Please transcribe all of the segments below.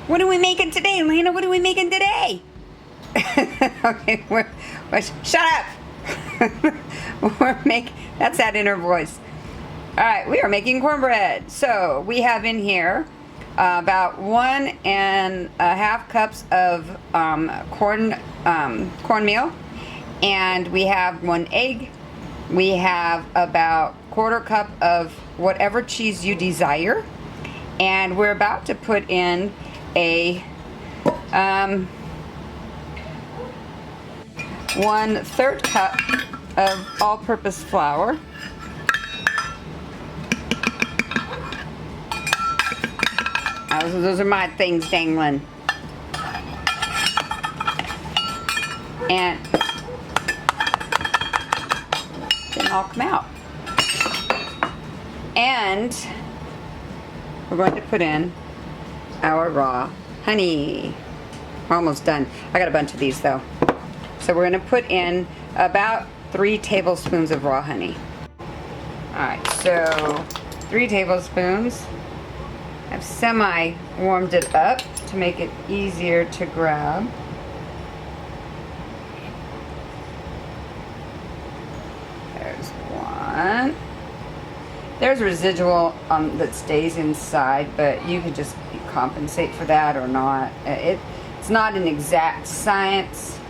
What are we making today, Lena? What are we making today? Okay, shut up. That's that inner voice. All right, we are making cornbread. So we have in here about 1.5 cups of cornmeal, and we have 1 egg. We have about 1/4 cup of whatever cheese you desire, and we're about to put in a 1/3 cup of all-purpose flour. Those are my things dangling. And then I'll come out. And we're going to put in our raw honey. We're almost done. I got a bunch of these though. So we're going to put in about 3 tablespoons of raw honey. Alright, so 3 tablespoons. I've semi-warmed it up to make it easier to grab. There's 1. There's residual that stays inside, but you can just compensate for that or not. It's not an exact science.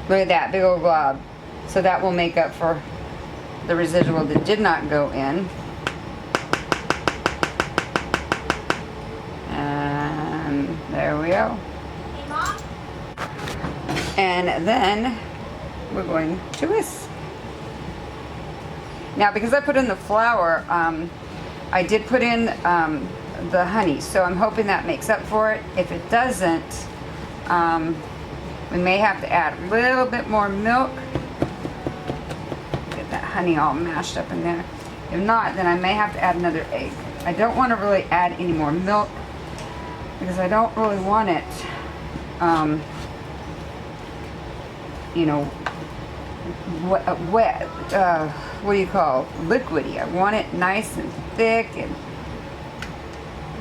Look at that big old glob. So that will make up for the residual that did not go in. And there we go. Hey, Mom? And then we're going to whisk. Now, because I put in the flour, I did put in the honey, so I'm hoping that makes up for it. If it doesn't, we may have to add a little bit more milk. Get that honey all mashed up in there. If not, then I may have to add another egg. I don't want to really add any more milk because I don't really want it, you know, wet, what do you call it? Liquidy. I want it nice and thick, and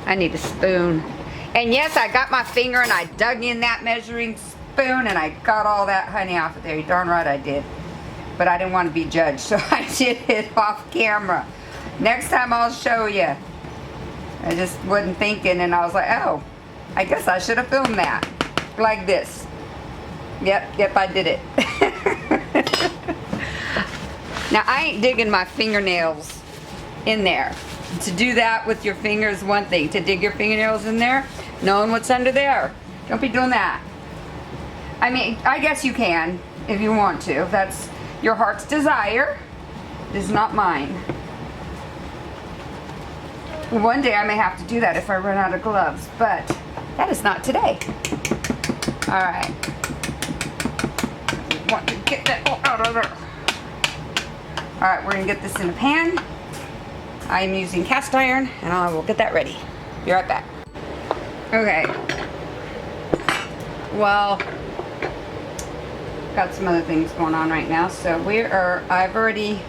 I need a spoon. And yes, I got my finger and I dug in that measuring spoon and I got all that honey off of there. You darn right I did. But I didn't want to be judged, so I did it off camera. Next time I'll show you. I just wasn't thinking, and I was like, oh, I guess I should have filmed that. Like this. Yep, I did it. Now, I ain't digging my fingernails in there. To do that with your fingers, one thing. To dig your fingernails in there, knowing what's under there. Don't be doing that. I mean, I guess you can if you want to. If that's your heart's desire. It is not mine. One day I may have to do that if I run out of gloves, but that is not today. Alright. Want to get that all out of there. Alright, we're going to get this in a pan. I am using cast iron, and I will get that ready. Be right back. Okay. Well, got some other things going on right now, so I've already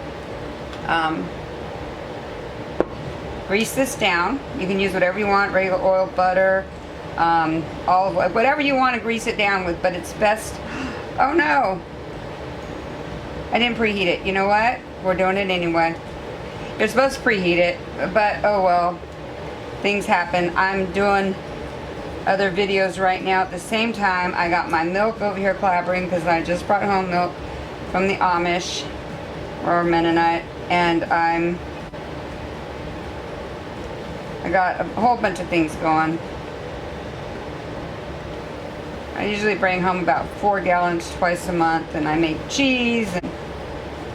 grease this down. You can use whatever you want, regular oil, butter, olive oil, whatever you want to grease it down with, but it's best. Oh no, I didn't preheat it. You know what? We're doing it anyway. You're supposed to preheat it, but oh well, things happen. I'm doing other videos right now at the same time. I got my milk over here clabbering because I just brought home milk from the Amish or Mennonite, and I got a whole bunch of things going. I usually bring home about 4 gallons twice a month, and I make cheese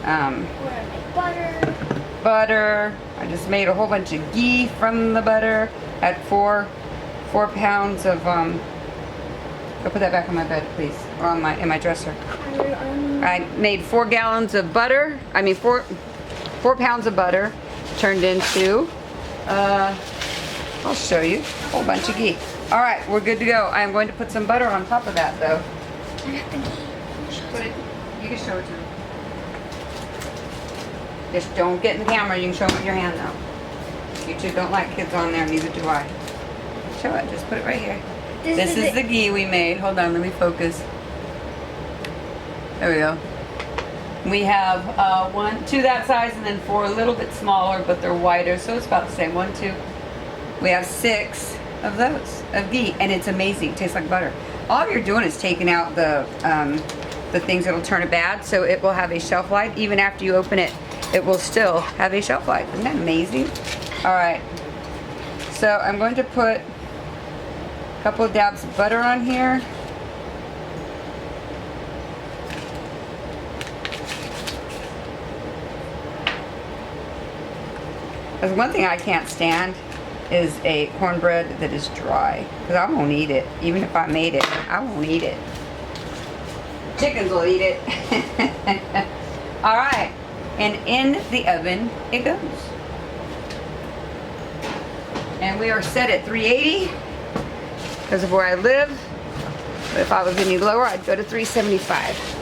and butter. I just made a whole bunch of ghee from the butter. Had 4 pounds of go put that back on my bed, please, or on in my dresser. I made 4 gallons of butter. I mean 4 pounds of butter turned into I'll show you a whole bunch of ghee. All right, we're good to go. I'm going to put some butter on top of that, though. I got the ghee. You can show it to me. Just don't get in the camera. You can show them with your hand, though. YouTube don't like kids on there, neither do I. Show it. Just put it right here. This This is the ghee we made. Hold on, let me focus. There we go. We have two that size and then 4 a little bit smaller, but they're wider, so it's about the same. 1, 2. We have 6 of those of ghee, and it's amazing. It tastes like butter. All you're doing is taking out the things that'll turn it bad, so it will have a shelf life. Even after you open it, it will still have a shelf life. Isn't that amazing? All right. So I'm going to put a couple of dabs of butter on here. There's one thing I can't stand is a cornbread that is dry, because I won't eat it. Even if I made it, I won't eat it. Chickens will eat it. All right, and in the oven it goes. And we are set at 380 because of where I live. But if I was any lower, I'd go to 375.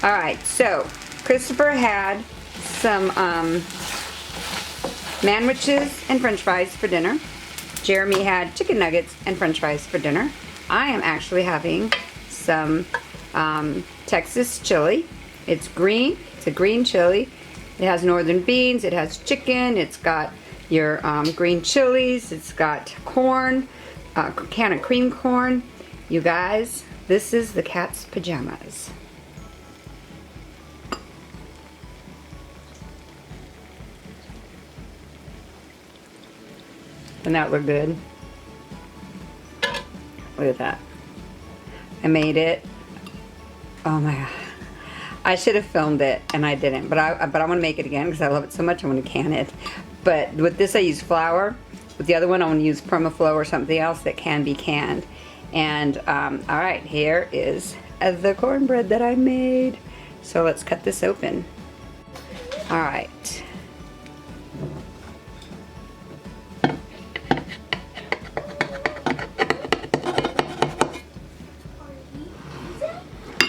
All right, so Christopher had some manwiches and french fries for dinner. Jeremy had chicken nuggets and french fries for dinner. I am actually having some Texas chili. It's green, it's a green chili. It has northern beans, it has chicken, it's got your green chilies, it's got corn, a can of cream corn. You guys, this is the cat's pajamas. Doesn't that look good? Look at that. I made it. Oh my god. I should have filmed it and I didn't, but I want to make it again because I love it so much. I want to can it. But with this I use flour. With the other one I want to use PermaFlow or something else that can be canned. And alright, here is the cornbread that I made. So let's cut this open. Alright.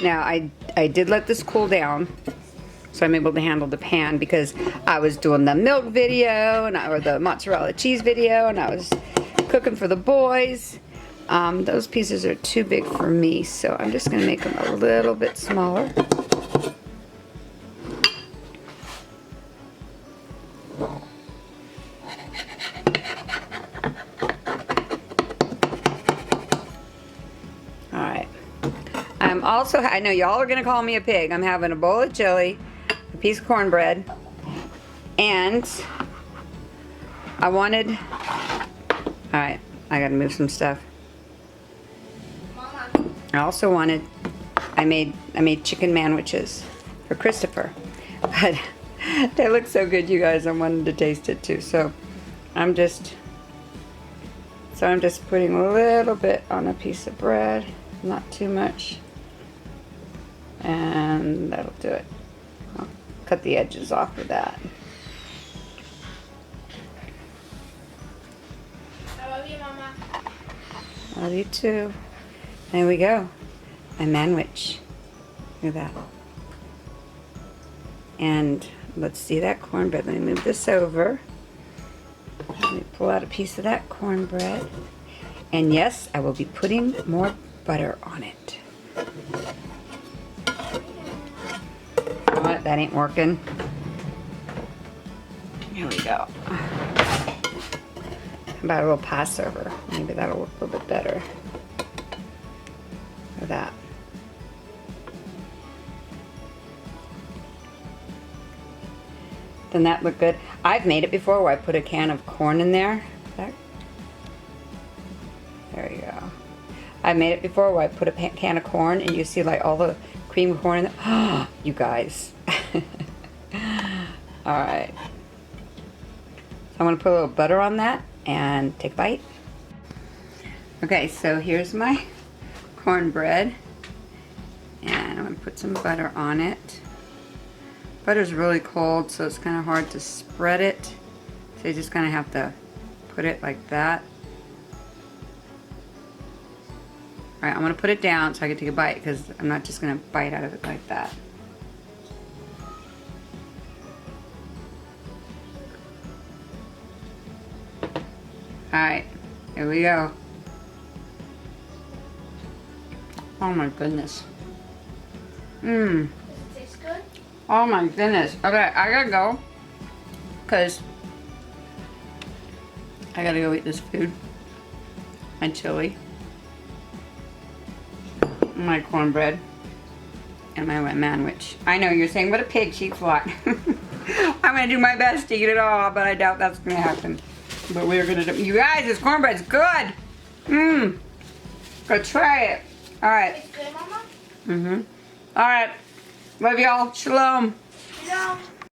Now I did let this cool down so I'm able to handle the pan because I was doing the milk video and or the mozzarella cheese video and I was cooking for the boys. Those pieces are too big for me, so I'm just gonna make them a little bit smaller. Also, I know y'all are gonna call me a pig. I'm having a bowl of chili, a piece of cornbread, and I wanted, alright, I gotta move some stuff. Mama. I also wanted, I made chicken manwiches for Christopher. But they look so good, you guys, I wanted to taste it too. So I'm just putting a little bit on a piece of bread, not too much. And that'll do it. I'll cut the edges off of that. I love you, Mama. Love you too. There we go. My manwich. Look at that. And let's see that cornbread. Let me move this over. Let me pull out a piece of that cornbread. And yes, I will be putting more butter on it. What? That ain't working. Here we go. How about a little Passover? Maybe that'll look a little bit better. Look at that. Doesn't that look good? I've made it before where I put a can of corn in there. There you go. I've made it before where I put a can of corn and you see like all the cream corn in there. Oh, you guys. Alright. So I'm going to put a little butter on that and take a bite. Okay, so here's my cornbread. And I'm going to put some butter on it. Butter's really cold, so it's kind of hard to spread it. So you just kind of have to put it like that. All right, I'm gonna put it down so I can take a bite because I'm not just gonna bite out of it like that. All right, here we go. Oh my goodness. Mmm. Does it taste good? Oh my goodness. Okay, I gotta go. Because I gotta go eat this food. My chili. My cornbread. And my wet sandwich. I know you're saying, what a pig, she eats a lot. I'm gonna do my best to eat it all, but I doubt that's gonna happen. But we're gonna do. You guys, this cornbread's good. Mmm. Go try it. Alright. It's good, Mama? Alright. Love y'all. Shalom. Shalom.